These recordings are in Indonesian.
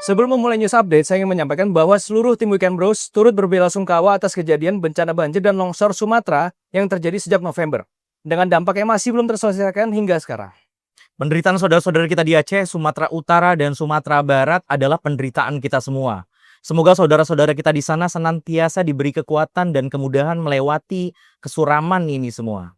Sebelum memulai news update, saya ingin menyampaikan bahwa seluruh tim Weekend Bros turut berbelasungkawa atas kejadian bencana banjir dan longsor Sumatera yang terjadi sejak November, dengan dampak yang masih belum terselesaikan hingga sekarang. Penderitaan saudara-saudara kita di Aceh, Sumatera Utara, dan Sumatera Barat adalah penderitaan kita semua. Semoga saudara-saudara kita di sana senantiasa diberi kekuatan dan kemudahan melewati kesuraman ini semua.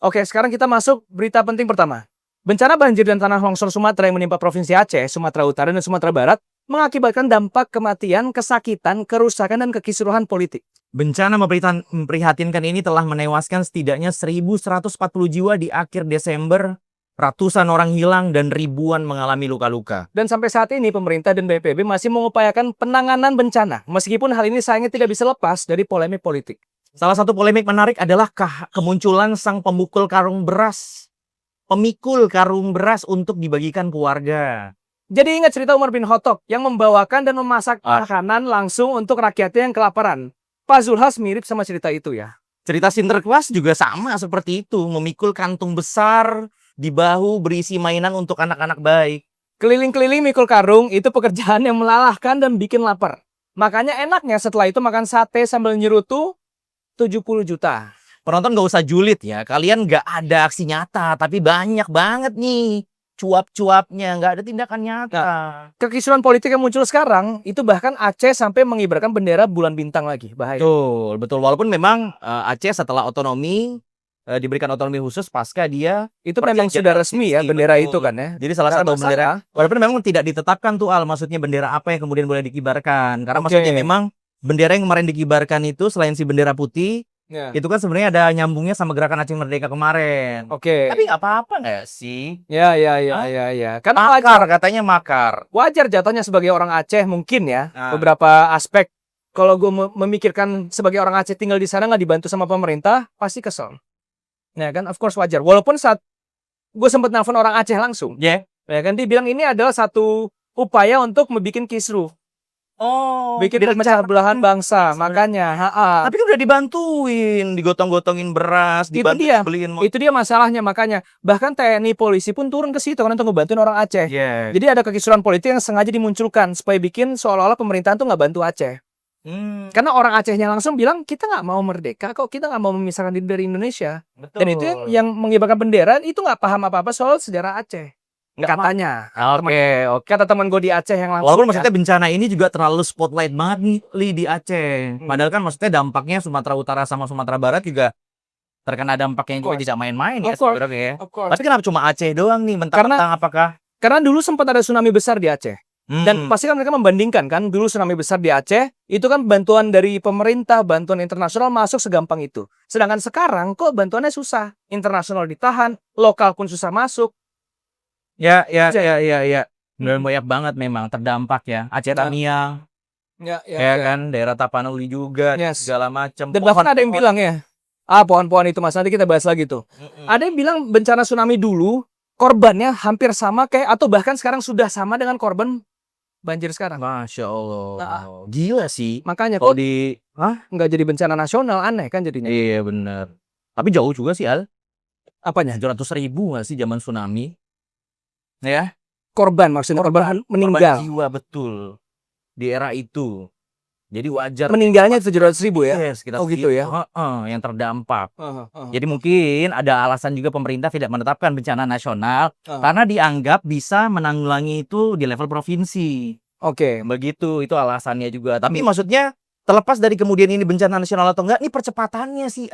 Oke, sekarang kita masuk berita penting pertama. Bencana banjir dan tanah longsor Sumatera yang menimpa Provinsi Aceh, Sumatera Utara, dan Sumatera Barat mengakibatkan dampak kematian, kesakitan, kerusakan, dan kekisruhan politik. Bencana memprihatinkan ini telah menewaskan setidaknya 1.140 jiwa di akhir Desember, ratusan orang hilang, dan ribuan mengalami luka-luka. Dan sampai saat ini pemerintah dan BNPB masih mengupayakan penanganan bencana, meskipun hal ini sayangnya tidak bisa lepas dari polemik politik. Salah satu polemik menarik adalah kemunculan sang pemikul karung beras untuk dibagikan ke warga. Jadi ingat cerita Umar bin Khattab yang membawakan dan memasak makanan langsung untuk rakyatnya yang kelaparan. Pak Zulhas mirip sama cerita itu ya. Cerita Sinterklas juga sama seperti itu, memikul kantung besar di bahu berisi mainan untuk anak-anak baik. Keliling-keliling mikul karung itu pekerjaan yang melelahkan dan bikin lapar. Makanya enaknya setelah itu makan sate sambil nyerutu 70 juta. Penonton gak usah julid ya, kalian gak ada aksi nyata, tapi banyak banget nih cuap-cuapnya, gak ada tindakan nyata. Nah, kekisruhan politik yang muncul sekarang, itu bahkan Aceh sampai mengibarkan bendera bulan bintang lagi, bahaya. Betul. Walaupun memang Aceh setelah otonomi, diberikan otonomi khusus pasca dia itu memang sudah resmi ya bendera itu kan ya. Jadi salah satu bendera, walaupun memang tidak ditetapkan tuh maksudnya bendera apa yang kemudian boleh dikibarkan. Karena maksudnya memang bendera yang kemarin dikibarkan itu selain si bendera putih, itu kan sebenarnya ada nyambungnya sama gerakan Aceh Merdeka kemarin. Tapi nggak apa-apa nggak sih? Ya. Kan makar katanya makar. Wajar jatuhnya sebagai orang Aceh mungkin ya. Beberapa aspek. Kalau gue memikirkan sebagai orang Aceh tinggal di sana nggak dibantu sama pemerintah, pasti kesel. Ya kan, of course wajar. Walaupun saat gue sempat nelfon orang Aceh langsung, ya kan dia bilang ini adalah satu upaya untuk membuat kisruh. Bikin pecah belahan bangsa, makanya. Tapi kan udah dibantuin, digotong-gotongin beras, beliin. Itu dia masalahnya, makanya. Bahkan TNI polisi pun turun ke situ kan untuk ngebantuin orang Aceh. Jadi ada kekisruhan politik yang sengaja dimunculkan supaya bikin seolah-olah pemerintahan tuh nggak bantu Aceh. Karena orang Acehnya langsung bilang kita nggak mau merdeka kok, kita nggak mau memisahkan diri dari Indonesia. Betul. Dan itu yang mengibarkan bendera itu nggak paham apa-apa soal sejarah Aceh. Katanya. Oke. Kata teman gue di Aceh yang langsung. Walaupun maksudnya bencana ini juga terlalu spotlight banget nih di Aceh. Padahal kan maksudnya dampaknya Sumatera Utara sama Sumatera Barat juga terkena dampaknya juga tidak main-main ya sebenarnya. Tapi kenapa cuma Aceh doang nih? Karena dulu sempat ada tsunami besar di Aceh. Dan pasti kan mereka membandingkan kan, dulu tsunami besar di Aceh, itu kan bantuan dari pemerintah, bantuan internasional masuk segampang itu. Sedangkan sekarang kok bantuannya susah. Internasional ditahan, lokal pun susah masuk. Ya. Banyak banget memang terdampak ya. Aceh Tamiang. Ya kan, daerah Tapanuli juga, segala macam. Dan bahkan ada yang bilang ya, pohon-pohon itu mas, nanti kita bahas lagi tuh. Ada yang bilang bencana tsunami dulu, korbannya hampir sama kayak, atau bahkan sekarang sudah sama dengan korban banjir sekarang. Masya Allah. Gila sih. Makanya kok nggak jadi bencana nasional, aneh kan jadinya. Iya bener. Tapi jauh juga sih Al. Apanya? 700.000 nggak sih zaman tsunami? Ya. Korban maksudnya, korban meninggal. Korban jiwa betul. Di era itu. Jadi wajar. Meninggalnya 700.000 ya? Gitu ya? Yang terdampak. Jadi mungkin ada alasan juga pemerintah tidak menetapkan bencana nasional. Karena dianggap bisa menanggulangi itu di level provinsi. Begitu, itu alasannya juga. Tapi maksudnya terlepas dari kemudian ini bencana nasional atau enggak, ini percepatannya sih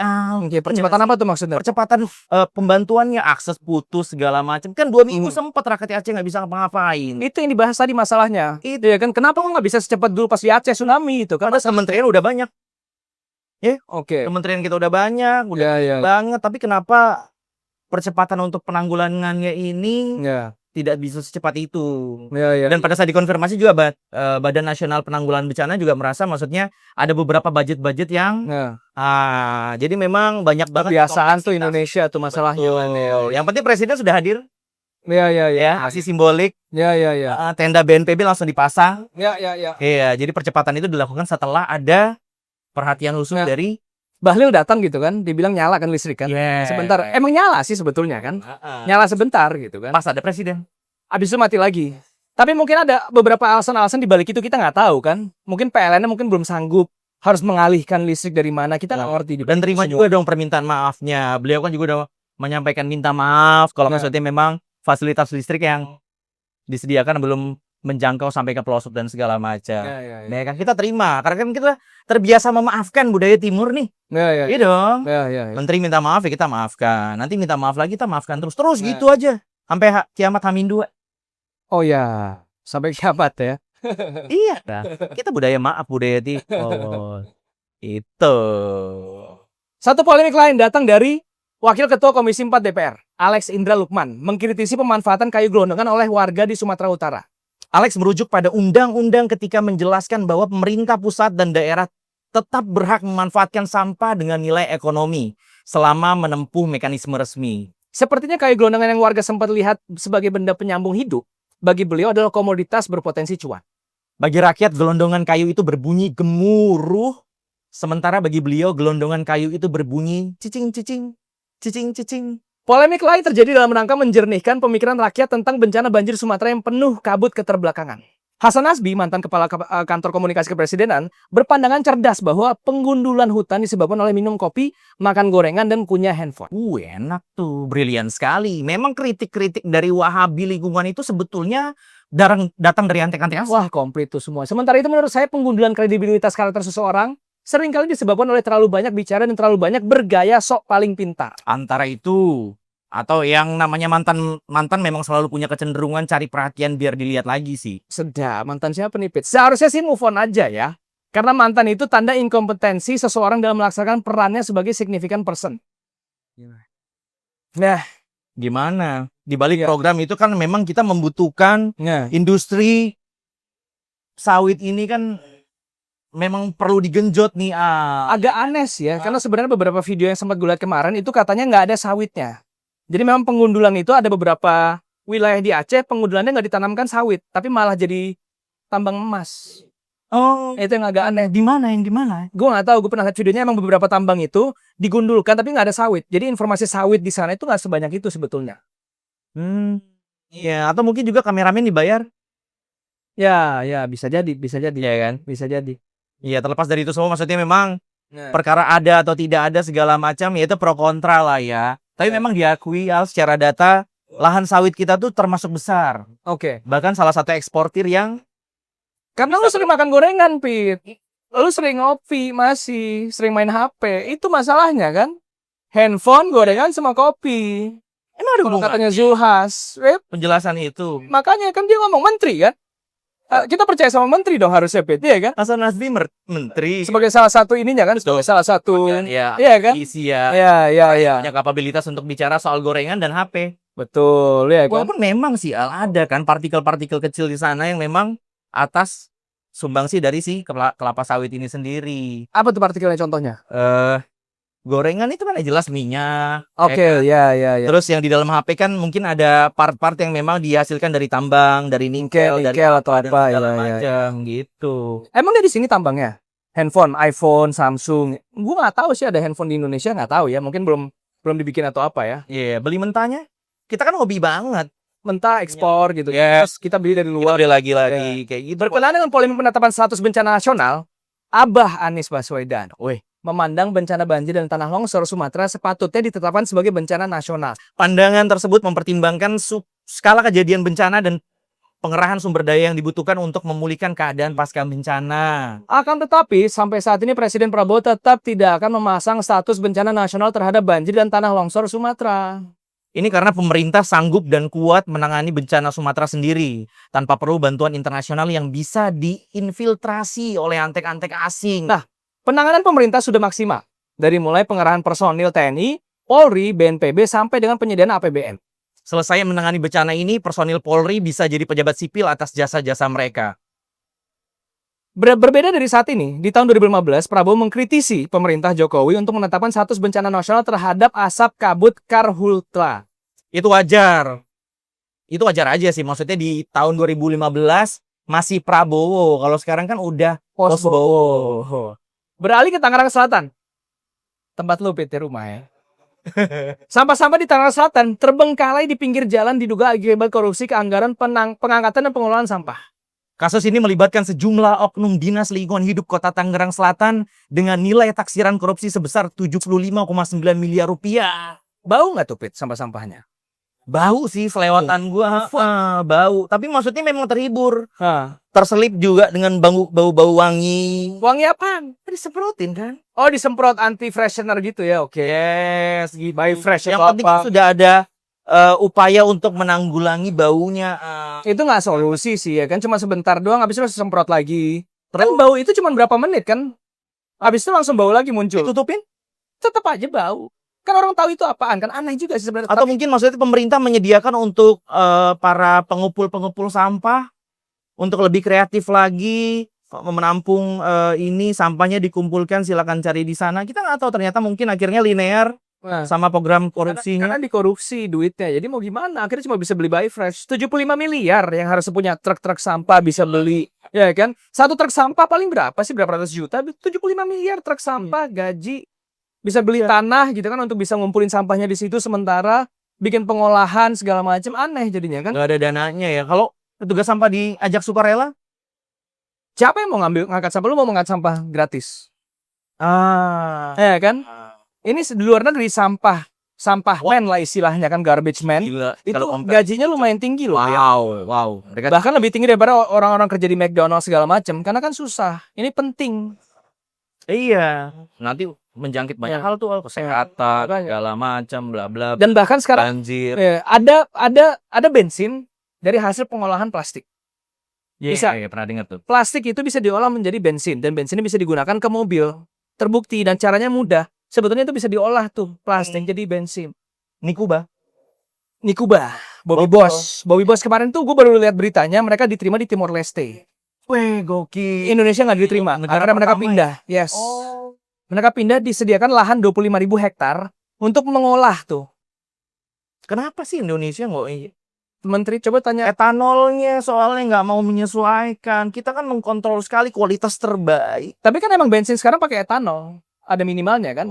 percepatan apa tuh maksudnya? Percepatan pembantuannya, akses putus segala macam. Kan 2 minggu sempat rakyat Aceh nggak bisa ngapa-ngapain. Itu yang dibahas tadi masalahnya. Itu ya kan, kenapa kok nggak bisa secepat dulu pas di Aceh tsunami itu? Karena kementerian udah banyak. Kementerian kita udah banyak, banget. Tapi kenapa percepatan untuk penanggulangannya ini tidak bisa secepat itu. Dan pada saat dikonfirmasi juga Badan Nasional Penanggulangan Bencana juga merasa maksudnya ada beberapa budget-budget yang jadi memang banyak banget kebiasaan tuh Indonesia tuh masalahnya. Yang penting presiden sudah hadir. Aksi simbolik. Tenda BNPB langsung dipasang. Jadi percepatan itu dilakukan setelah ada perhatian khusus dari Bahlil datang gitu kan, dibilang nyala kan listrik kan. Sebentar, emang nyala sih sebetulnya kan. Nyala sebentar gitu kan. Pas ada presiden. Abis itu mati lagi. Tapi mungkin ada beberapa alasan-alasan di balik itu kita nggak tahu kan. Mungkin PLN-nya mungkin belum sanggup, harus mengalihkan listrik dari mana, kita nggak ngerti. Dan terima juga dong permintaan maafnya. Beliau kan juga udah menyampaikan minta maaf kalau maksudnya memang fasilitas listrik yang disediakan belum menjangkau sampai ke pelosok dan segala macam. Nah, kan kita terima karena kan kita terbiasa memaafkan budaya timur nih. Iya dong. Menteri minta maaf ya kita maafkan. Nanti minta maaf lagi kita maafkan terus gitu aja sampai kiamat H-2. Oh ya, sampai kiamat ya. Iya dah. Kita budaya maaf, budaya timur. Itu. Satu polemik lain datang dari Wakil Ketua Komisi 4 DPR, Alex Indra Lukman, mengkritisi pemanfaatan kayu gelondongan oleh warga di Sumatera Utara. Alex merujuk pada undang-undang ketika menjelaskan bahwa pemerintah pusat dan daerah tetap berhak memanfaatkan sampah dengan nilai ekonomi selama menempuh mekanisme resmi. Sepertinya kayu gelondongan yang warga sempat lihat sebagai benda penyambung hidup, bagi beliau adalah komoditas berpotensi cuan. Bagi rakyat, gelondongan kayu itu berbunyi gemuruh, sementara bagi beliau gelondongan kayu itu berbunyi cicing-cicing, cicing-cicing. Polemik lain terjadi dalam rangka menjernihkan pemikiran rakyat tentang bencana banjir Sumatera yang penuh kabut keterbelakangan. Hasan Nasbi, mantan kepala kantor komunikasi kepresidenan, berpandangan cerdas bahwa penggundulan hutan disebabkan oleh minum kopi, makan gorengan, dan punya handphone. Enak tuh, brilian sekali. Memang kritik-kritik dari Wahabi lingkungan itu sebetulnya datang dari antek-antek. Wah, komplit tuh semua. Sementara itu menurut saya penggundulan kredibilitas karakter seseorang seringkali disebabkan oleh terlalu banyak bicara dan terlalu banyak bergaya sok paling pintar. Antara itu, atau yang namanya mantan memang selalu punya kecenderungan cari perhatian biar dilihat lagi sih. Sedap, mantan siapa nih, Pit? Seharusnya sih move on aja ya. Karena mantan itu tanda inkompetensi seseorang dalam melaksanakan perannya sebagai significant person. Nah, gimana? Di balik program itu kan memang kita membutuhkan industri sawit ini kan memang perlu digenjot nih. Agak aneh sih ya, karena sebenarnya beberapa video yang sempat gue lihat kemarin itu katanya nggak ada sawitnya. Jadi memang penggundulan itu ada beberapa wilayah di Aceh penggundulannya nggak ditanamkan sawit, tapi malah jadi tambang emas. Oh, itu yang agak aneh. Di mana? Gue nggak tahu. Gue pernah lihat videonya, emang beberapa tambang itu digundulkan tapi nggak ada sawit. Jadi informasi sawit di sana itu nggak sebanyak itu sebetulnya. Iya. Atau mungkin juga kameramen dibayar? Ya, bisa jadi. Ya kan? Bisa jadi. Iya, terlepas dari itu semua, maksudnya memang perkara ada atau tidak ada segala macam, ya itu pro kontra lah ya. Tapi memang diakui secara data lahan sawit kita tuh termasuk besar. Bahkan salah satu eksportir yang karena lu sering makan gorengan, Pit. Lu sering ngopi, masih sering main HP. Itu masalahnya kan? Handphone, gorengan, sama kopi. Emang ada hubungan? Katanya Zulhas. Penjelasan itu. Makanya kan dia ngomong menteri kan? Kita percaya sama menteri dong harusnya, Pit. Iya kan? Hasan Nasbi menteri. Sebagai salah satu ininya kan? Salah satu. Iya kan? Isi ya. Iya. Punya kapabilitas untuk bicara soal gorengan dan HP. Betul, ya kan? Walaupun memang sih ada kan partikel-partikel kecil di sana yang memang atas sumbangsi dari si kelapa sawit ini sendiri. Apa tuh partikelnya contohnya? Gorengan itu kan jelas minyak. Ya. Terus yang di dalam HP kan mungkin ada part-part yang memang dihasilkan dari tambang, dari nikel atau apa macam gitu. Emang dia di sini tambangnya? Handphone, iPhone, Samsung. Gue nggak tahu sih ada handphone di Indonesia, nggak tahu ya. Mungkin belum dibikin atau apa ya. Iya, beli mentahnya. Kita kan hobi banget. Mentah ekspor gitu. Terus kita beli dari luar. Kita beli lagi kayak gitu. Berkenaan dengan polemik penetapan status bencana nasional, Abah Anies Baswedan memandang bencana banjir dan tanah longsor Sumatera sepatutnya ditetapkan sebagai bencana nasional. Pandangan tersebut mempertimbangkan skala kejadian bencana dan pengerahan sumber daya yang dibutuhkan untuk memulihkan keadaan pasca bencana. Akan tetapi, sampai saat ini Presiden Prabowo tetap tidak akan memasang status bencana nasional terhadap banjir dan tanah longsor Sumatera. Ini karena pemerintah sanggup dan kuat menangani bencana Sumatera sendiri tanpa perlu bantuan internasional yang bisa diinfiltrasi oleh antek-antek asing. Nah, penanganan pemerintah sudah maksimal. Dari mulai pengerahan personil TNI, Polri, BNPB, sampai dengan penyediaan APBN. Selesai menangani bencana ini, personil Polri bisa jadi pejabat sipil atas jasa-jasa mereka. Berbeda dari saat ini, di tahun 2015, Prabowo mengkritisi pemerintah Jokowi untuk menetapkan status bencana nasional terhadap asap kabut Karhutla. Itu wajar. Itu wajar aja sih. Maksudnya di tahun 2015 masih Prabowo. Kalau sekarang kan udah Posbowo. Beralih ke Tangerang Selatan. Tempat lu PT rumah ya. Sampah-sampah di Tangerang Selatan terbengkalai di pinggir jalan diduga akibat korupsi keanggaran pengangkatan dan pengelolaan sampah. Kasus ini melibatkan sejumlah oknum dinas lingkungan hidup Kota Tangerang Selatan dengan nilai taksiran korupsi sebesar 75,9 miliar rupiah. Bau nggak tuh, Pit, sampah-sampahnya? Bau sih selewatan gua, bau. Tapi maksudnya memang terhibur. Hah. Terselip juga dengan bau-bau wangi. Wangi apaan? Disemprotin kan? Oh, disemprot anti freshener gitu ya, oke. Yes, gitu. By fresh Yang atau penting apa? sudah ada upaya untuk menanggulangi baunya. Itu nggak solusi sih ya kan, cuma sebentar doang, habis itu langsung semprot lagi. Kan bau itu cuma berapa menit kan? Habis itu langsung bau lagi muncul. Ditutupin? Tetap aja bau. Kan orang tahu itu apaan kan, aneh juga sih sebenarnya. Atau mungkin maksudnya pemerintah menyediakan untuk para pengupul sampah untuk lebih kreatif lagi menampung ini sampahnya dikumpulkan, silakan cari di sana. Kita nggak tahu, ternyata mungkin akhirnya linear sama program korupsinya. Karena dikorupsi duitnya. Jadi mau gimana? Akhirnya cuma bisa beli buy fresh. 75 miliar yang harus punya truk-truk sampah bisa beli. Ya kan? Satu truk sampah paling berapa sih? Berapa ratus juta? 75 miliar truk sampah, gaji. Bisa beli tanah gitu kan untuk bisa ngumpulin sampahnya di situ, sementara bikin pengolahan segala macam, aneh jadinya kan. Nggak ada dananya ya. Kalau petugas sampah diajak sukarela, siapa yang mau ngangkat sampah? Lu mau mengangkat sampah gratis? Ya kan? Ini di luar negeri sampah man lah istilahnya kan, garbage man. Gila, itu gajinya lumayan tinggi loh. Wow. Bahkan lebih tinggi daripada orang-orang kerja di McDonald's segala macam, karena kan susah. Ini penting. Iya, nanti menjangkit banyak hal tuh, kesehatan, segala macam, bla bla. Dan bahkan sekarang banjir. Ada bensin dari hasil pengolahan plastik. Bisa. Pernah dengar tuh. Plastik itu bisa diolah menjadi bensin, dan bensinnya bisa digunakan ke mobil. Terbukti dan caranya mudah. Sebetulnya itu bisa diolah tuh plastik jadi bensin. Nikuba, Bobby Boss kemarin tuh gue baru lihat beritanya, mereka diterima di Timor Leste. weh gokil. Indonesia nggak diterima karena mereka pindah. Yes. Mereka pindah, disediakan lahan 25.000 hektar untuk mengolah tuh. Kenapa sih Indonesia nggak? Menteri coba tanya. Etanolnya soalnya nggak mau menyesuaikan. Kita kan mengkontrol sekali kualitas terbaik. Tapi kan emang bensin sekarang pakai etanol. Ada minimalnya kan.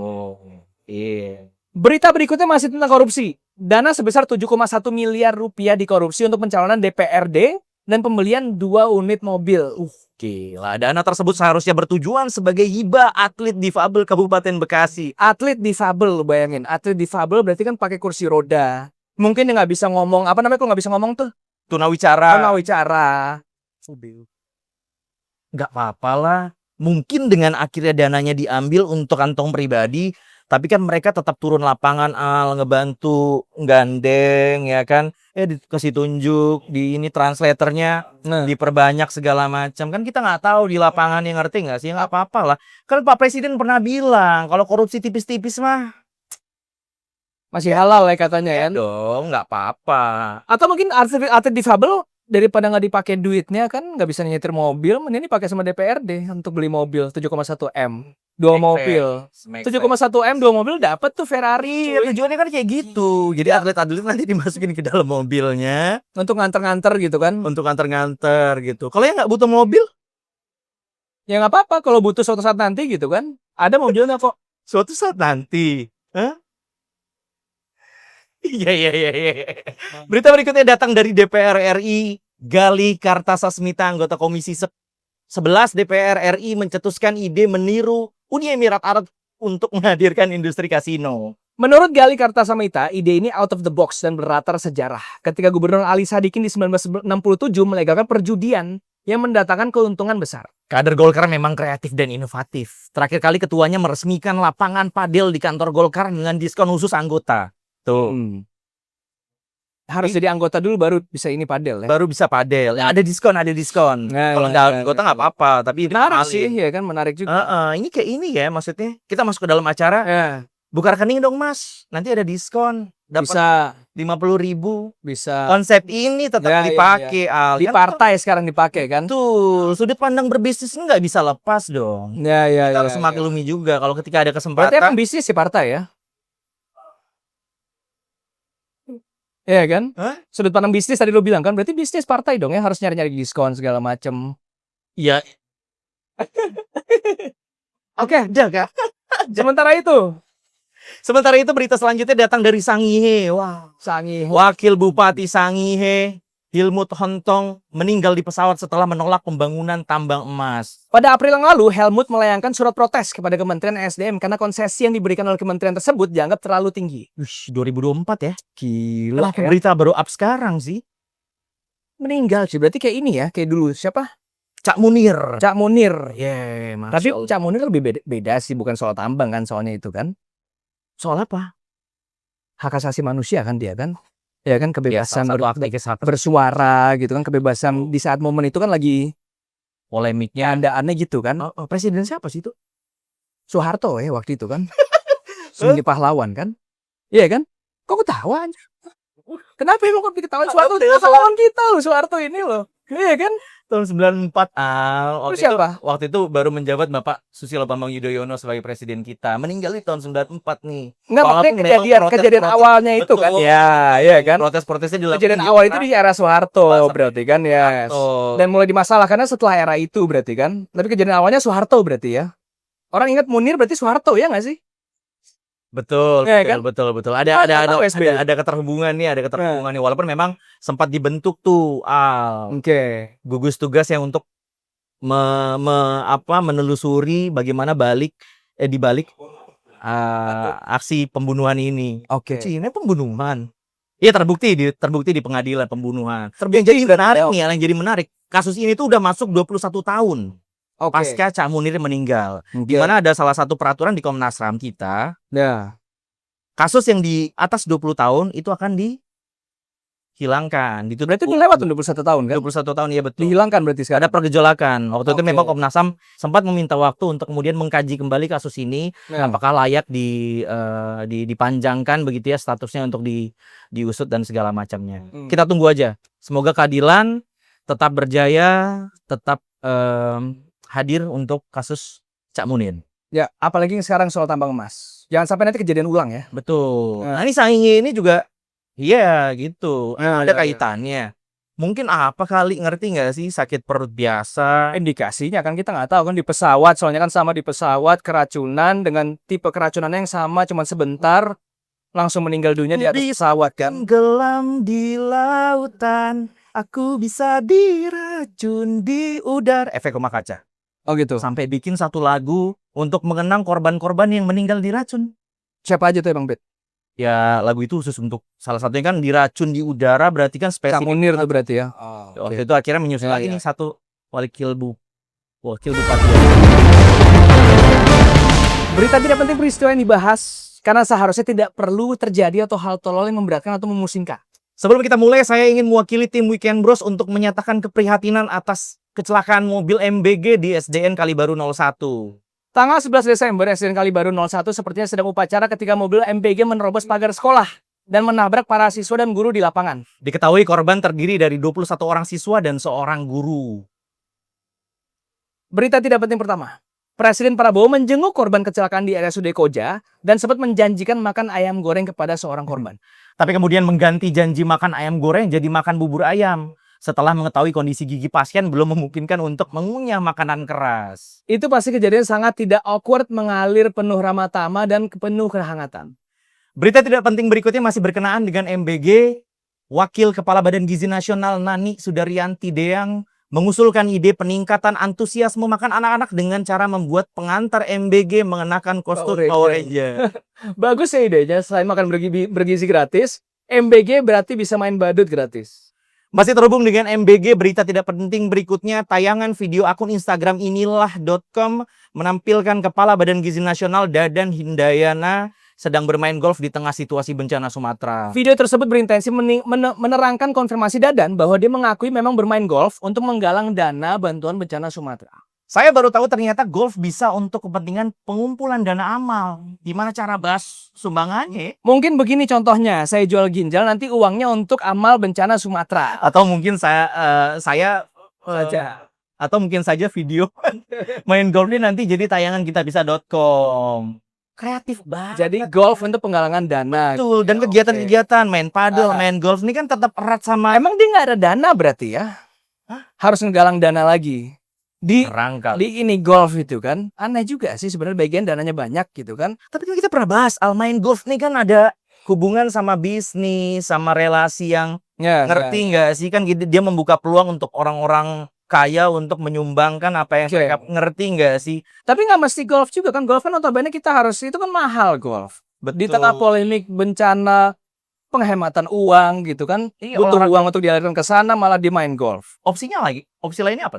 Iya. Berita berikutnya masih tentang korupsi. Dana sebesar 7,1 miliar rupiah dikorupsi untuk pencalonan DPRD dan pembelian 2 unit mobil. Gila, dana tersebut seharusnya bertujuan sebagai hibah atlet difabel Kabupaten Bekasi. Atlet difabel, lo bayangin. Atlet difabel berarti kan pakai kursi roda. Mungkin dia nggak bisa ngomong. Apa namanya kalau nggak bisa ngomong tuh? Tunawicara. Nggak apa-apa lah. Mungkin dengan akhirnya dananya diambil untuk kantong pribadi, tapi kan mereka tetap turun lapangan, ngebantu, gandeng, ya kan? Dikasih tunjuk, di ini translatornya diperbanyak segala macam. Kan kita nggak tahu di lapangan, yang ngerti nggak sih? Nggak apa-apa lah. Kan Pak Presiden pernah bilang, kalau korupsi tipis-tipis mah masih halal ya katanya ya. Dong, nggak apa-apa. Atau mungkin atlet difabel daripada nggak dipakai duitnya kan nggak bisa nyetir mobil, mending dipakai sama DPRD untuk beli mobil 7,1 M. 2 mobil. 7,1 M 2 mobil dapat tuh Ferrari. Tujuannya kan kayak gitu. Jadi atlet-atlet nanti dimasukin ke dalam mobilnya untuk nganter-nganter gitu kan. Untuk nganter-nganter gitu. Kalau yang nggak butuh mobil, ya nggak apa-apa kalau butuh suatu saat nanti gitu kan. Ada mobilnya kok. Suatu saat nanti. Iya. Berita berikutnya datang dari DPR RI. Gali Kartasasmita, anggota Komisi 11 DPR RI, mencetuskan ide meniru Uni Emirat Arab untuk menghadirkan industri kasino. Menurut Gali Kartasasmita, ide ini out of the box dan berlatar sejarah. Ketika Gubernur Ali Sadikin di 1967 melegalkan perjudian yang mendatangkan keuntungan besar. Kader Golkar memang kreatif dan inovatif. Terakhir kali ketuanya meresmikan lapangan padel di kantor Golkar dengan diskon khusus anggota. Tuh. Harus jadi anggota dulu baru bisa ini padel ya. Baru bisa padel. Ya, ada diskon. Kalau nggak anggota nggak apa-apa, tapi menarik sih ya kan, menarik juga. Ini kayak ini ya, maksudnya kita masuk ke dalam acara. Buka rekening dong Mas, nanti ada diskon. Dapat bisa 50.000. Bisa. Konsep ini tetap dipakai. Di partai sekarang dipakai kan. Tuh, sudut pandang berbisnis nggak bisa lepas dong. Kita harus memaklumi juga kalau ketika ada kesempatan. Berarti emang bisnis sih partai ya. Iya kan? Sudut pandang bisnis tadi lo bilang kan, berarti bisnis partai dong ya, harus nyari-nyari diskon segala macem. Iya. Oke, jaga. Sementara itu, Sementara itu berita selanjutnya datang dari Sangihe. Wah, Sangihe. Wakil Bupati Sangihe, Helmut Hontong, meninggal di pesawat setelah menolak pembangunan tambang emas. Pada April yang lalu, Helmut melayangkan surat protes kepada Kementerian SDM karena konsesi yang diberikan oleh kementerian tersebut dianggap terlalu tinggi. 2024 ya? Gila Kenapa berita baru up sekarang sih? Meninggal sih, berarti kayak ini ya, kayak dulu siapa? Cak Munir. Cak Munir. Yeah, Tapi Cak Munir lebih beda sih, bukan soal tambang kan soalnya itu kan. Soal apa? Hak asasi manusia kan dia kan. Ya kan, kebebasan bersuara gitu kan, kebebasan di saat momen itu kan lagi polemiknya aneh gitu kan. Presiden siapa sih itu? Soeharto ya waktu itu kan. Sebagai pahlawan kan. Iya kan? Kok ketawa aja? Kenapa emang kok ketawa? Soeharto pahlawan kita loh, Soeharto ini loh. Iya kan? Tahun 94. Terus siapa? Waktu itu baru menjabat Bapak Susilo Bambang Yudhoyono sebagai presiden kita. Meninggal di tahun 94 nih. Enggak, maksudnya kejadian awalnya itu kan. Ya, iya kan. Protes-protesnya dilakukan. Kejadian awal itu di era Soeharto berarti kan ya. Dan mulai dimasalahkan setelah era itu berarti kan. Tapi kejadian awalnya Soeharto berarti ya. Orang ingat Munir berarti Soeharto ya nggak sih? Betul, ya, kan? betul. Ada keterhubungan nih, walaupun memang sempat dibentuk tuh gugus tugas yang untuk menelusuri bagaimana dibalik aksi pembunuhan ini. Ini pembunuhan. Iya, terbukti di pengadilan pembunuhan. Yang jadi menarik, kasus ini tuh udah masuk 21 tahun. Pasca Cak Munir meninggal. Di mana ada salah satu peraturan di Komnas HAM kita. Ya. Kasus yang di atas 20 tahun itu akan dihilangkan. Berarti itu lewat 21 tahun kan? 21 tahun, iya betul. Dihilangkan berarti sekarang. Ada pergejolakan. Waktu itu memang Komnas HAM sempat meminta waktu untuk kemudian mengkaji kembali kasus ini. Apakah layak dipanjangkan begitu ya statusnya untuk diusut dan segala macamnya. Kita tunggu aja. Semoga keadilan tetap berjaya, tetap hadir untuk kasus Cak Munir. Ya, apalagi sekarang soal tambang emas. Jangan sampai nanti kejadian ulang ya. Betul. Nah, ini Sangihe ini juga gitu. Ada kaitannya. Mungkin apa kali, ngerti nggak sih, sakit perut biasa. Indikasinya kan kita nggak tahu kan di pesawat. Soalnya kan sama di pesawat keracunan dengan tipe keracunannya yang sama cuma sebentar langsung meninggal dunia di atas pesawat kan. Gelam di lautan, aku bisa diracun di udara. Efek rumah kaca. Oh gitu. Sampai bikin satu lagu untuk mengenang korban-korban yang meninggal diracun. Siapa aja tuh Bang Bet? Ya, lagu itu khusus untuk salah satunya kan diracun di udara, berarti kan spesifik. Cak Munir tuh berarti ya. Waktu itu akhirnya menyusul lagi nih satu wakil bupati. Berita tidak penting peristiwa yang dibahas karena seharusnya tidak perlu terjadi atau hal tolol yang memberatkan atau memusingkan. Sebelum kita mulai, saya ingin mewakili tim Weekend Bros untuk menyatakan keprihatinan atas kecelakaan mobil MBG di SDN Kalibaru 01. Tanggal 11 Desember, SDN Kalibaru 01 sepertinya sedang upacara ketika mobil MBG menerobos pagar sekolah dan menabrak para siswa dan guru di lapangan. Diketahui korban terdiri dari 21 orang siswa dan seorang guru. Berita tidak penting pertama. Presiden Prabowo menjenguk korban kecelakaan di RSUD Koja dan sempat menjanjikan makan ayam goreng kepada seorang korban. Tapi kemudian mengganti janji makan ayam goreng jadi makan bubur ayam. Setelah mengetahui kondisi gigi pasien belum memungkinkan untuk mengunyah makanan keras. Itu pasti kejadian sangat tidak awkward, mengalir penuh ramah tamah dan penuh kehangatan. Berita tidak penting berikutnya masih berkenaan dengan MBG. Wakil Kepala Badan Gizi Nasional Nani Sudaryanti Deang mengusulkan ide peningkatan antusiasme makan anak-anak dengan cara membuat pengantar MBG mengenakan kostum Power Ranger. Bagus ya idenya, selain makan bergizi gratis, MBG berarti bisa main badut gratis. Masih terhubung dengan MBG, berita tidak penting berikutnya, tayangan video akun Instagram inilah.com menampilkan Kepala Badan Gizi Nasional Dadan Hindayana sedang bermain golf di tengah situasi bencana Sumatera. Video tersebut berintensi menerangkan konfirmasi Dadan bahwa dia mengakui memang bermain golf untuk menggalang dana bantuan bencana Sumatera. Saya baru tahu ternyata golf bisa untuk kepentingan pengumpulan dana amal. Gimana cara bahas sumbangannya? Mungkin begini contohnya, saya jual ginjal nanti uangnya untuk amal bencana Sumatera. Atau mungkin atau mungkin saja video main golf ini nanti jadi tayangan kitabisa.com. Kreatif banget. Jadi golf untuk penggalangan dana. Betul, dan kegiatan-kegiatan main padel, main golf ini kan tetap erat sama. Emang dia nggak ada dana berarti ya? Harus ngegalang dana lagi. di Rangkal. di ini golf itu kan. Aneh juga sih sebenarnya, bagian dananya banyak gitu kan. Tapi kan kita pernah bahas, Al, main golf nih kan ada hubungan sama bisnis, sama relasi yang ngerti nggak sih? Kan dia membuka peluang untuk orang-orang kaya untuk menyumbangkan apa yang mereka ngerti nggak sih? Tapi nggak mesti golf juga kan. Golf kan notabene kita harus, itu kan mahal golf. Di tengah polemik bencana penghematan uang gitu kan, butuh uang untuk dialirkan ke sana, malah dia main golf. Opsinya lagi, opsi lainnya apa?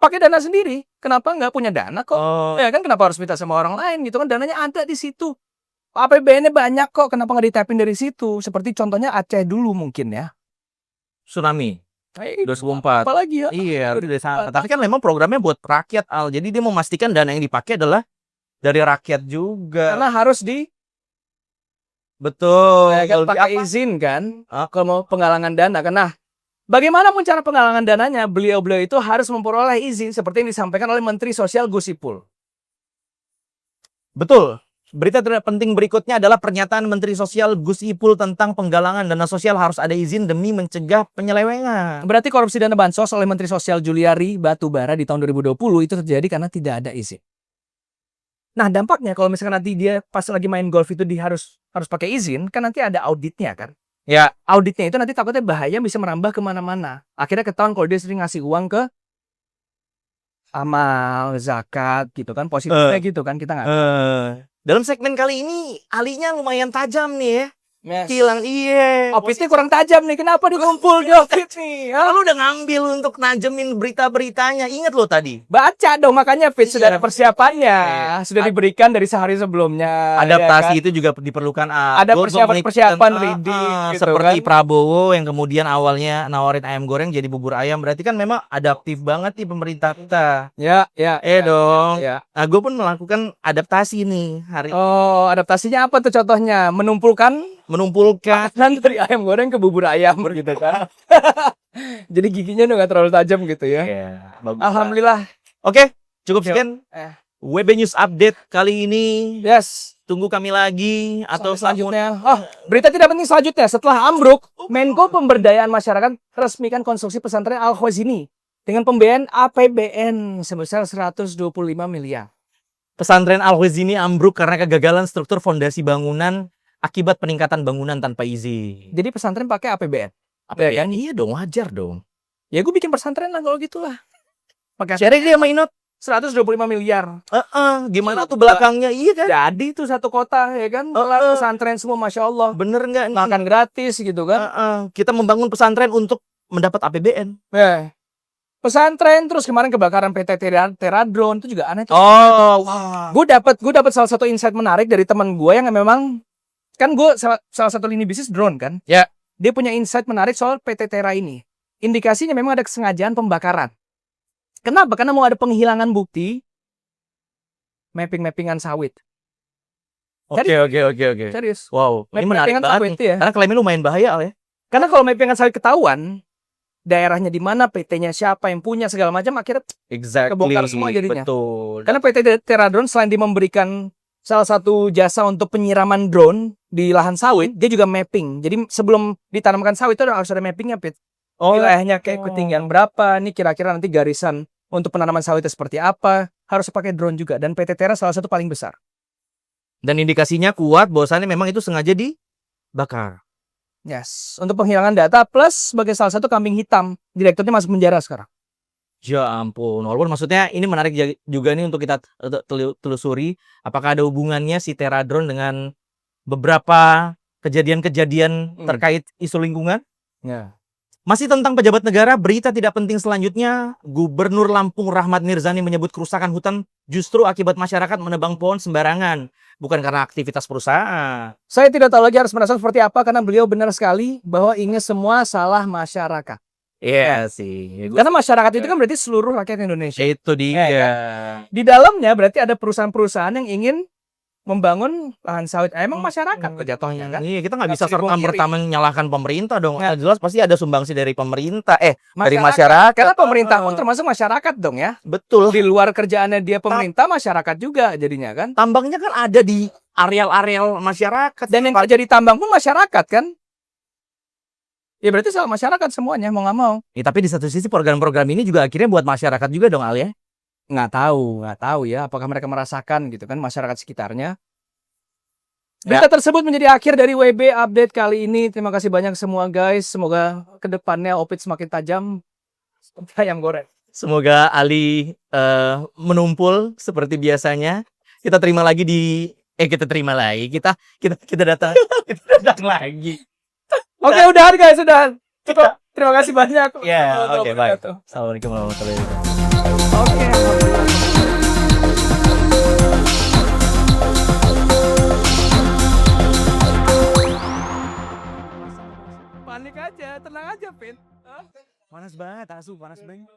Pakai dana sendiri. Kenapa nggak punya dana kok? Ya kan, kenapa harus minta sama orang lain gitu kan? Dananya ada di situ. APBN-nya banyak kok, kenapa nggak ditapin dari situ? Seperti contohnya Aceh dulu mungkin ya. Tsunami 2004. Apalagi ya? Iya, tapi kan memang programnya buat rakyat, Al. Jadi dia memastikan dana yang dipakai adalah dari rakyat juga. Karena harus betul. Ya kan, pakai izin kan? Kalau mau penggalangan dana kan. Nah, bagaimanapun cara penggalangan dananya, beliau-beliau itu harus memperoleh izin seperti yang disampaikan oleh Menteri Sosial Gus Ipul. Betul. Berita terpenting berikutnya adalah pernyataan Menteri Sosial Gus Ipul tentang penggalangan dana sosial harus ada izin demi mencegah penyelewengan. Berarti korupsi dana bansos oleh Menteri Sosial Juliari Batubara di tahun 2020 itu terjadi karena tidak ada izin. Nah, dampaknya kalau misalkan nanti dia pas lagi main golf itu dia harus pakai izin, kan nanti ada auditnya kan. Ya, auditnya itu nanti takutnya bahaya bisa merambah kemana-mana. Akhirnya ketahuan kalau dia sering ngasih uang ke amal, zakat gitu kan, positifnya gitu kan, kita nggak. Dalam segmen kali ini alinya lumayan tajam nih ya. Kilang Opitnya kurang tajam nih. Kenapa dikumpul di opit nih? Lu udah ngambil untuk najemin berita-beritanya. Ingat lo tadi. Baca dong, makanya Fit sudah ada persiapannya. Sudah diberikan dari sehari sebelumnya. Adaptasi itu juga diperlukan. Ada persiapan reading gitu seperti kan. Prabowo yang kemudian awalnya nawarin ayam goreng jadi bubur ayam. Berarti kan memang adaptif banget nih pemerintah kita. Ya. Dong. Ya. Nah, gue pun melakukan adaptasi nih hari. Oh, adaptasinya apa tuh contohnya? Menumpulkan dari ayam goreng ke bubur ayam gitu kan. Jadi giginya udah gak terlalu tajam gitu ya. Bagus. Alhamdulillah. Oke, cukup sekian. WB News Update kali ini. Yes. Tunggu kami lagi atau selanjutnya. Berita tidak penting selanjutnya. Setelah ambruk, Menko Pemberdayaan Masyarakat resmikan konstruksi pesantren Al-Khwarizmi dengan pembiayaan APBN sebesar 125 miliar. Pesantren Al-Khwarizmi ambruk karena kegagalan struktur fondasi bangunan akibat peningkatan bangunan tanpa izin. Jadi pesantren pakai APBN? APBN? Iya dong, wajar dong. Ya gue bikin pesantren lah kalau gitu lah. Pakai share dia sama Inot 125 miliar. Gimana tuh belakangnya? Iya kan? Jadi tuh satu kota ya kan. Pesantren semua Masya Allah. Bener nggak? Makan gratis gitu kan. Kita membangun pesantren untuk mendapat APBN. Pesantren terus kemarin kebakaran PT Teradron itu juga aneh tuh. Wah. Gue dapat salah satu insight menarik dari teman gue yang memang kan gue salah satu lini bisnis drone kan. Ya. Dia punya insight menarik soal PT Tera ini. Indikasinya memang ada kesengajaan pembakaran. Kenapa? Karena mau ada penghilangan bukti mappingan sawit. Oke. Serius. Wow. Ini menarik banget ya. Karena klaimnya lumayan bahaya ya. Karena kalau mappingan sawit ketahuan daerahnya di mana, PT-nya siapa yang punya segala macam, akhirnya kebongkar semua jadinya. Betul. Karena PT Teradron selain dia memberikan salah satu jasa untuk penyiraman drone di lahan sawit, dia juga mapping. Jadi sebelum ditanamkan sawit itu harus ada mappingnya, Pit. Wilayahnya kayak ketinggian berapa, nih kira-kira nanti garisan untuk penanaman sawitnya seperti apa, harus pakai drone juga. Dan PT Tera salah satu paling besar. Dan indikasinya kuat bahwasannya memang itu sengaja dibakar. Yes, untuk penghilangan data plus sebagai salah satu kambing hitam, direkturnya masuk penjara sekarang. Ya ampun, walaupun maksudnya ini menarik juga nih untuk kita telusuri apakah ada hubungannya si Teradron dengan beberapa kejadian-kejadian terkait isu lingkungan. Ya. Masih tentang pejabat negara, berita tidak penting selanjutnya, Gubernur Lampung Rahmat Mirzani menyebut kerusakan hutan justru akibat masyarakat menebang pohon sembarangan, bukan karena aktivitas perusahaan. Saya tidak tahu lagi harus merasa seperti apa karena beliau benar sekali bahwa ini semua salah masyarakat. Iya sih. Karena masyarakat itu kan berarti seluruh rakyat Indonesia. Itu dia. Di dalamnya berarti ada perusahaan-perusahaan yang ingin membangun lahan sawit. Emang masyarakat jatuhnya kan? Iya, kita nggak bisa serta-merta menyalahkan pemerintah dong. Jelas pasti ada sumbangsi dari pemerintah. Dari masyarakat. Karena pemerintah pun termasuk masyarakat dong ya. Betul. Di luar kerjaannya dia pemerintah, masyarakat juga jadinya kan. Tambangnya kan ada di areal-areal masyarakat. Dan yang kerja di tambang pun masyarakat kan. Ya berarti salah masyarakat semuanya mau nggak mau. Ya, tapi di satu sisi program-program ini juga akhirnya buat masyarakat juga dong Al ya. Nggak tahu ya apakah mereka merasakan gitu kan masyarakat sekitarnya. Ya. Berita tersebut menjadi akhir dari WB update kali ini. Terima kasih banyak semua guys. Semoga kedepannya Opit semakin tajam seperti ayam goreng. Semoga Ali menumpul seperti biasanya. Kita terima lagi kita terima lagi. Kita datang kita datang lagi. Oke, udahan guys, udahan. Cukup. Terima kasih banyak. Ya, oke, baik. Assalamualaikum warahmatullahi wabarakatuh. Oke. Panik aja, tenang aja, Pin. Panas banget, panas banget.